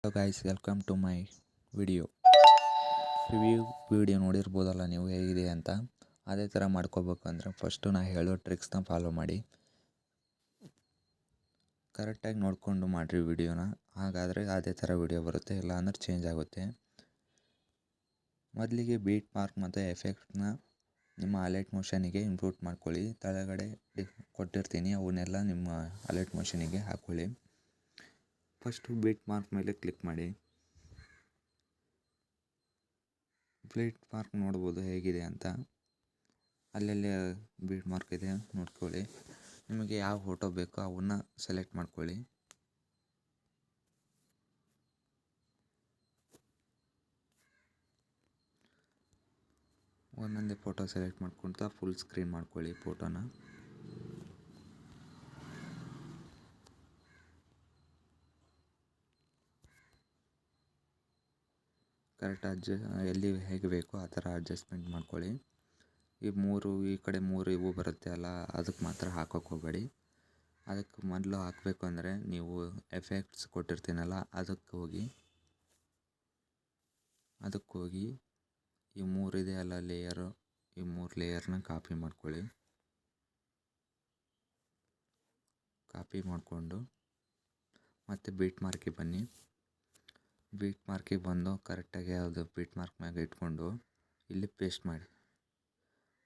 Hello guys, welcome to my video. Video ನೋಡಿರ್ಬೋದಲ್ಲ ನೀವು ಹೇಗಿದೆ ಅಂತ. ಅದೇ ಥರ ಮಾಡ್ಕೋಬೇಕು ಅಂದರೆ ಫಸ್ಟು ನಾನು ಹೇಳೋ ಟ್ರಿಕ್ಸ್ನ ಫಾಲೋ ಮಾಡಿ, ಕರೆಕ್ಟಾಗಿ ನೋಡಿಕೊಂಡು ಮಾಡಿರಿ ವಿಡಿಯೋನ. ಹಾಗಾದರೆ ಅದೇ ಥರ ವಿಡಿಯೋ ಬರುತ್ತೆ, ಇಲ್ಲ ಅಂದರೆ ಚೇಂಜ್ ಆಗುತ್ತೆ. ಮೊದಲಿಗೆ ಬೀಟ್ ಮಾರ್ಕ್ ಮತ್ತು ಎಫೆಕ್ಟ್ನ ನಿಮ್ಮ ಅಲರ್ಟ್ ಮೋಷನಿಗೆ ಇಂಪೋರ್ಟ್ ಮಾಡ್ಕೊಳ್ಳಿ. ಕೆಳಗಡೆ ಕೊಟ್ಟಿರ್ತೀನಿ, ಅವನ್ನೆಲ್ಲ ನಿಮ್ಮ ಅಲರ್ಟ್ ಮೋಷನಿಗೆ ಹಾಕ್ಕೊಳ್ಳಿ. ಫಸ್ಟು ಬೀಟ್ ಮಾರ್ಕ್ ಮೇಲೆ ಕ್ಲಿಕ್ ಮಾಡಿ. ಬೀಟ್ ಮಾರ್ಕ್ ನೋಡ್ಬೋದು ಹೇಗಿದೆ ಅಂತ. ಅಲ್ಲಲ್ಲಿ ಬೀಟ್ ಮಾರ್ಕ್ ಇದೆ, ನೋಡ್ಕೊಳ್ಳಿ. ನಿಮಗೆ ಯಾವ ಫೋಟೋ ಬೇಕೋ ಅವನ್ನ ಸೆಲೆಕ್ಟ್ ಮಾಡ್ಕೊಳ್ಳಿ. ಒಂದೊಂದೇ ಫೋಟೋ ಸೆಲೆಕ್ಟ್ ಮಾಡ್ಕೊಳ್ತಾ ಫುಲ್ ಸ್ಕ್ರೀನ್ ಮಾಡ್ಕೊಳ್ಳಿ ಫೋಟೋನ. ಕರೆಕ್ಟ್ ಎಲ್ಲಿ ಹೇಗೆ ಬೇಕೋ ಆ ಥರ ಅಡ್ಜಸ್ಟ್ಮೆಂಟ್ ಮಾಡ್ಕೊಳ್ಳಿ. ಈ ಕಡೆ ಮೂರು ಇವು ಬರುತ್ತೆ ಅಲ್ಲ, ಅದಕ್ಕೆ ಮಾತ್ರ ಹಾಕೋಕ್ಕೆ ಹೋಗಬೇಡಿ. ಅದಕ್ಕೆ ಮೊದಲು ಹಾಕಬೇಕು ಅಂದರೆ ನೀವು ಎಫೆಕ್ಟ್ಸ್ ಕೊಟ್ಟಿರ್ತೀನಲ್ಲ, ಅದಕ್ಕೆ ಹೋಗಿ ಈ ಮೂರು ಇದೆ ಅಲ್ಲ ಲೇಯರು, ಈ ಮೂರು ಲೇಯರ್ನ ಕಾಪಿ ಮಾಡ್ಕೊಳ್ಳಿ. ಕಾಪಿ ಮಾಡಿಕೊಂಡು ಮತ್ತೆ ಬೀಟ್ ಮಾರ್ಕಿಗೆ ಬನ್ನಿ. ಬೀಟ್ ಮಾರ್ಕಿಗೆ ಬಂದು ಕರೆಕ್ಟಾಗಿ ಯಾವುದು ಬೀಟ್ ಮಾರ್ಕ್ ಮ್ಯಾಗೆ ಇಟ್ಕೊಂಡು ಇಲ್ಲಿ ಪೇಸ್ಟ್ ಮಾಡಿ.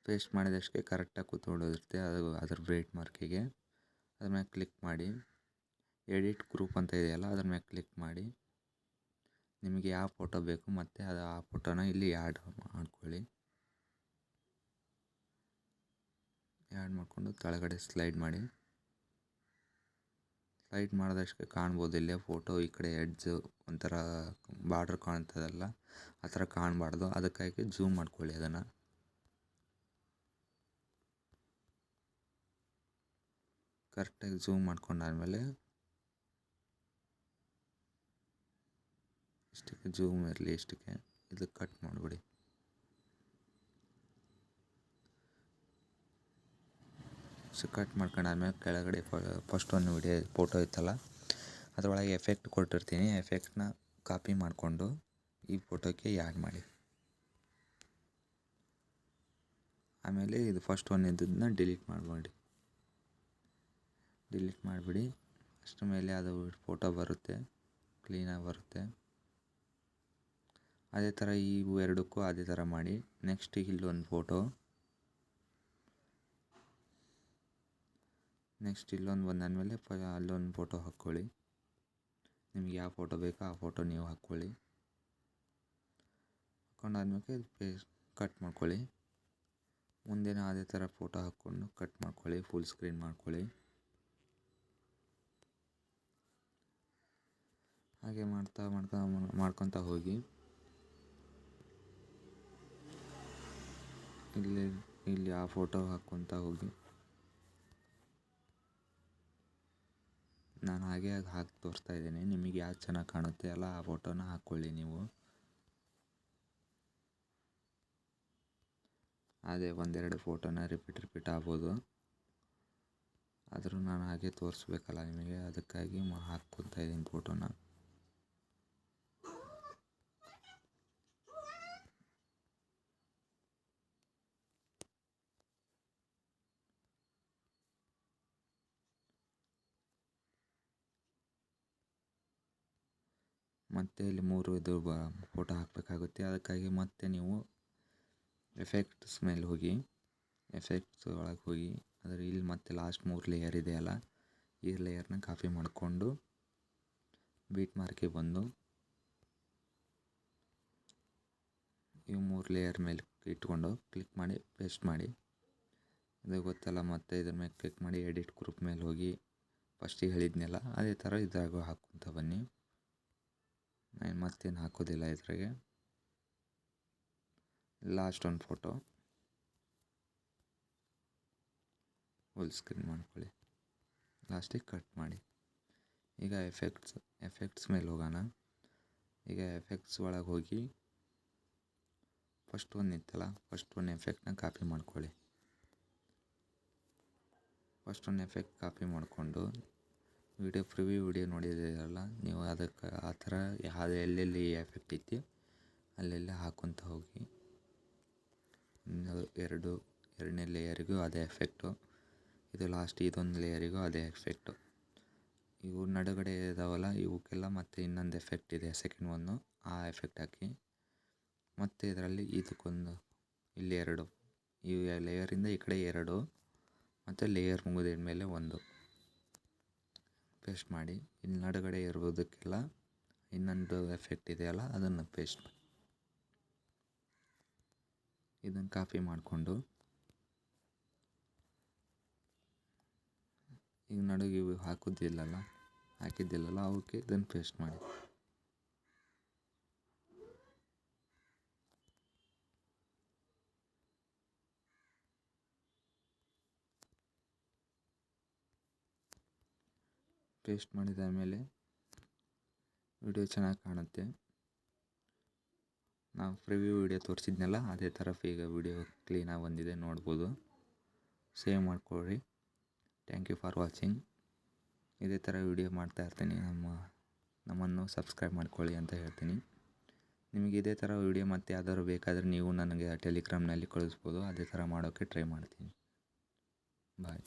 ಪೇಸ್ಟ್ ಮಾಡಿದಷ್ಟೇ ಕರೆಕ್ಟಾಗಿ ಕೂತ್ಕೊಳ್ಳೋದಿರುತ್ತೆ ಅದ್ರ ಬೀಟ್ ಮಾರ್ಕಿಗೆ. ಅದ್ರ ಮ್ಯಾಗೆ ಕ್ಲಿಕ್ ಮಾಡಿ, ಎಡಿಟ್ ಗ್ರೂಪ್ ಅಂತ ಇದೆಯಲ್ಲ ಅದ್ರ ಮ್ಯಾಗೆ ಕ್ಲಿಕ್ ಮಾಡಿ. ನಿಮಗೆ ಯಾವ ಫೋಟೋ ಬೇಕು ಮತ್ತು ಆ ಫೋಟೋನ ಇಲ್ಲಿ ಆ್ಯಡ್ ಮಾಡ್ಕೊಳ್ಳಿ. ಆ್ಯಡ್ ಮಾಡಿಕೊಂಡು ಕೆಳಗಡೆ ಸ್ಲೈಡ್ ಮಾಡಿ. ಸ್ಲೈಡ್ ಮಾಡಿದಷ್ಟೇ ಕಾಣ್ಬೋದು ಇಲ್ಲೇ ಫೋಟೋ ಈ ಕಡೆ ಎಡ್ಜು ಒಂಥರ ಬಾರ್ಡ್ರ್ ಕಾಣ್ತದಲ್ಲ, ಆ ಥರ ಕಾಣಬಾರ್ದು. ಅದಕ್ಕಾಗಿ ಝೂಮ್ ಮಾಡ್ಕೊಳ್ಳಿ. ಅದನ್ನು ಕರೆಕ್ಟಾಗಿ ಝೂಮ್ ಮಾಡ್ಕೊಂಡಾದ್ಮೇಲೆ ಇಷ್ಟಕ್ಕೆ ಝೂಮ್ ಇರಲಿ, ಇಷ್ಟಕ್ಕೆ ಇದು ಕಟ್ ಮಾಡಿಬಿಡಿ. ಕಟ್ ಮಾಡ್ಕೊಂಡಾದ್ಮೇಲೆ ಕೆಳಗಡೆ ಫಸ್ಟ್ ಒಂದು ಫೋಟೋ ಇತ್ತಲ್ಲ, ಅದರೊಳಗೆ ಎಫೆಕ್ಟ್ ಕೊಟ್ಟಿರ್ತೀನಿ. ಎಫೆಕ್ಟ್ನ ಕಾಪಿ ಮಾಡಿಕೊಂಡು ಈ ಫೋಟೋಕ್ಕೆ ಆ್ಯಡ್ ಮಾಡಿ. ಆಮೇಲೆ ಇದು ಫಸ್ಟ್ ಒನ್ ಇದ್ದದನ್ನ ಡಿಲೀಟ್ ಮಾಡಿಬಿಡಿ. ಅಷ್ಟರ ಮೇಲೆ ಅದು ಫೋಟೋ ಬರುತ್ತೆ, ಕ್ಲೀನಾಗಿ ಬರುತ್ತೆ. ಅದೇ ಥರ ಈ ಎರಡಕ್ಕೂ ಅದೇ ಥರ ಮಾಡಿ. ನೆಕ್ಸ್ಟ್ ಇಲ್ಲೊಂದು ಫೋಟೋ, ನೆಕ್ಸ್ಟ್ ಇಲ್ಲೊಂದು ಬಂದಾದಮೇಲೆ ಅಲ್ಲೊಂದು ಫೋಟೋ ಹಾಕ್ಕೊಳ್ಳಿ. ನಿಮಗೆ ಯಾವ ಫೋಟೋ ಬೇಕೋ ಆ ಫೋಟೋ ನೀವು ಹಾಕ್ಕೊಳ್ಳಿ. ಹಾಕ್ಕೊಂಡಾದ್ಮೇಲೆ ಕಟ್ ಮಾಡ್ಕೊಳ್ಳಿ. ಮುಂದೆನೂ ಅದೇ ಥರ ಫೋಟೋ ಹಾಕ್ಕೊಂಡು ಕಟ್ ಮಾಡ್ಕೊಳ್ಳಿ, ಫುಲ್ ಸ್ಕ್ರೀನ್ ಮಾಡ್ಕೊಳ್ಳಿ. ಹಾಗೆ ಮಾಡ್ಕೊತಾ ಹೋಗಿ. ಇಲ್ಲಿ ಆ ಫೋಟೋ ಹಾಕ್ಕೊತಾ ಹೋಗಿ. ನಾನು ಹಾಕಿ ತೋರಿಸ್ತಾ ಇದ್ದೀನಿ. ನಿಮಗೆ ಯಾವ್ದು ಚೆನ್ನಾಗಿ ಕಾಣುತ್ತೆ ಅಲ್ಲ ಆ ಫೋಟೋನ ಹಾಕ್ಕೊಳ್ಳಿ ನೀವು. ಅದೇ ಒಂದೆರಡು ಫೋಟೋನ ರಿಪೀಟ್ ಆಗ್ಬೋದು, ಆದರೂ ನಾನು ಹಾಗೆ ತೋರಿಸ್ಬೇಕಲ್ಲ ನಿಮಗೆ, ಅದಕ್ಕಾಗಿ ಹಾಕ್ಕೊತಾ ಇದ್ದೀನಿ ಫೋಟೋನ. ಮತ್ತು ಇಲ್ಲಿ ಮೂರು ಇದು ಫೋಟೋ ಹಾಕಬೇಕಾಗುತ್ತೆ. ಅದಕ್ಕಾಗಿ ಮತ್ತೆ ನೀವು ಎಫೆಕ್ಟ್ಸ್ ಮೇಲೆ ಹೋಗಿ, ಎಫೆಕ್ಟ್ಸ್ ಒಳಗೆ ಹೋಗಿ ಅದರ ಇಲ್ಲಿ ಮತ್ತೆ ಲಾಸ್ಟ್ 3 ಲೇಯರ್ ಇದೆಯಲ್ಲ, ಈ ಲೇಯರ್ನ ಕಾಪಿ ಮಾಡಿಕೊಂಡು ಬೀಟ್ ಮಾರ್ಕಿಗೆ ಬಂದು ಈ 3 ಲೇಯರ್ ಮೇಲೆ ಇಟ್ಕೊಂಡು ಕ್ಲಿಕ್ ಮಾಡಿ ಪೇಸ್ಟ್ ಮಾಡಿ. ಇದು ಗೊತ್ತಲ್ಲ, ಮತ್ತೆ ಇದ್ರ ಮೇಲೆ ಕ್ಲಿಕ್ ಮಾಡಿ ಎಡಿಟ್ ಗ್ರೂಪ್ ಮೇಲೆ ಹೋಗಿ ಫಸ್ಟಿಗೆ ಹೇಳಿದ್ನೆಲ್ಲ ಅದೇ ಥರ ಇದ್ರಾಗ ಹಾಕ್ಕೊತ ಬನ್ನಿ. ನಾನು ಮತ್ತೇನು ಹಾಕೋದಿಲ್ಲ ಇದ್ರಾಗೆ. ಲಾಸ್ಟ್ ಒಂದು ಫೋಟೋ ಫುಲ್ ಸ್ಕ್ರೀನ್ ಮಾಡ್ಕೊಳ್ಳಿ, ಲಾಸ್ಟಿಗೆ ಕಟ್ ಮಾಡಿ. ಈಗ ಎಫೆಕ್ಟ್ಸ್ ಮೇಲೆ ಹೋಗೋಣ. ಈಗ ಎಫೆಕ್ಟ್ಸ್ ಒಳಗೆ ಹೋಗಿ ಫಸ್ಟ್ ಒಂದು ಇತ್ತಲ್ಲ, ಫಸ್ಟ್ ಒಂದು ಎಫೆಕ್ಟ್ನ ಕಾಪಿ ಮಾಡ್ಕೊಳ್ಳಿ. ಫಸ್ಟ್ ಒಂದು ಎಫೆಕ್ಟ್ ಕಾಪಿ ಮಾಡಿಕೊಂಡು ಪ್ರಿವ್ಯೂ ವಿಡಿಯೋ ನೋಡಿದ್ದೀರಲ್ಲ ನೀವು, ಅದಕ್ಕೆ ಆ ಥರ ಯಾವುದು ಎಲ್ಲೆಲ್ಲಿ ಎಫೆಕ್ಟ್ ಐತಿ ಅಲ್ಲೆಲ್ಲ ಹಾಕ್ಕೊತ ಹೋಗಿ. ಎರಡನೇ ಲೇಯರಿಗೂ ಅದೇ ಎಫೆಕ್ಟು, ಇದು ಲಾಸ್ಟ್ ಇದೊಂದು ಲೇಯರಿಗೂ ಅದೇ ಎಫೆಕ್ಟು. ಇವು ನಡುಗಡೆ ಇದಾವಲ್ಲ ಇವಕ್ಕೆಲ್ಲ ಮತ್ತೆ ಇನ್ನೊಂದು ಎಫೆಕ್ಟ್ ಇದೆ, ಸೆಕೆಂಡ್ ಒನ್ನು, ಆ ಎಫೆಕ್ಟ್ ಹಾಕಿ ಮತ್ತು ಇದರಲ್ಲಿ ಇದಕ್ಕೊಂದು ಇಲ್ಲಿ 2 ಈ ಲೇಯರಿಂದ ಈ ಕಡೆ 2 ಮತ್ತು ಲೇಯರ್ ಮುಗಿದ ಮೇಲೆ 1 ಪೇಸ್ಟ್ ಮಾಡಿ. ಇಲ್ಲಿ ನಡುಗಡೆ ಇರುವುದಕ್ಕೆಲ್ಲ ಇನ್ನೊಂದು ಎಫೆಕ್ಟ್ ಇದೆಯಲ್ಲ ಅದನ್ನು ಪೇಸ್ಟ್ ಮಾಡಿ. ಇದನ್ನು ಕಾಪಿ ಮಾಡಿಕೊಂಡು ಈಗ ನಡುಗೆ ಇವು ಹಾಕಿದ್ದಿಲ್ಲಲ್ಲ ಅವಕ್ಕೆ ಇದನ್ನು ಪೇಸ್ಟ್ ಮಾಡಿ. ಪೇಸ್ಟ್ ಮಾಡಿದ ಮೇಲೆ ವಿಡಿಯೋ ಚೆನ್ನಾಗಿ ಕಾಣುತ್ತೆ. ನಾವು ಪ್ರಿವ್ಯೂ ವಿಡಿಯೋ ತೋರಿಸಿದ್ನಲ್ಲ ಅದೇ ಥರ ಈಗ ವಿಡಿಯೋ ಕ್ಲೀನಾಗಿ ಬಂದಿದೆ, ನೋಡ್ಬೋದು. ಸೇವ್ ಮಾಡ್ಕೊಳ್ಳಿ. Thank you for watching. ಇದೇ ಥರ ವಿಡಿಯೋ ಮಾಡ್ತಾಯಿರ್ತೀನಿ. ನಮ್ಮನ್ನು ಸಬ್ಸ್ಕ್ರೈಬ್ ಮಾಡ್ಕೊಳ್ಳಿ ಅಂತ ಹೇಳ್ತೀನಿ. ನಿಮಗೆ ಇದೇ ಥರ ವಿಡಿಯೋ ಮತ್ತು ಯಾವ್ದಾದ್ರು ಬೇಕಾದರೆ ನೀವು ನನಗೆ ಟೆಲಿಗ್ರಾಮ್ನಲ್ಲಿ ಕಳಿಸ್ಬೋದು. ಅದೇ ಥರ ಮಾಡೋಕ್ಕೆ ಟ್ರೈ ಮಾಡ್ತೀನಿ. ಬಾಯ್.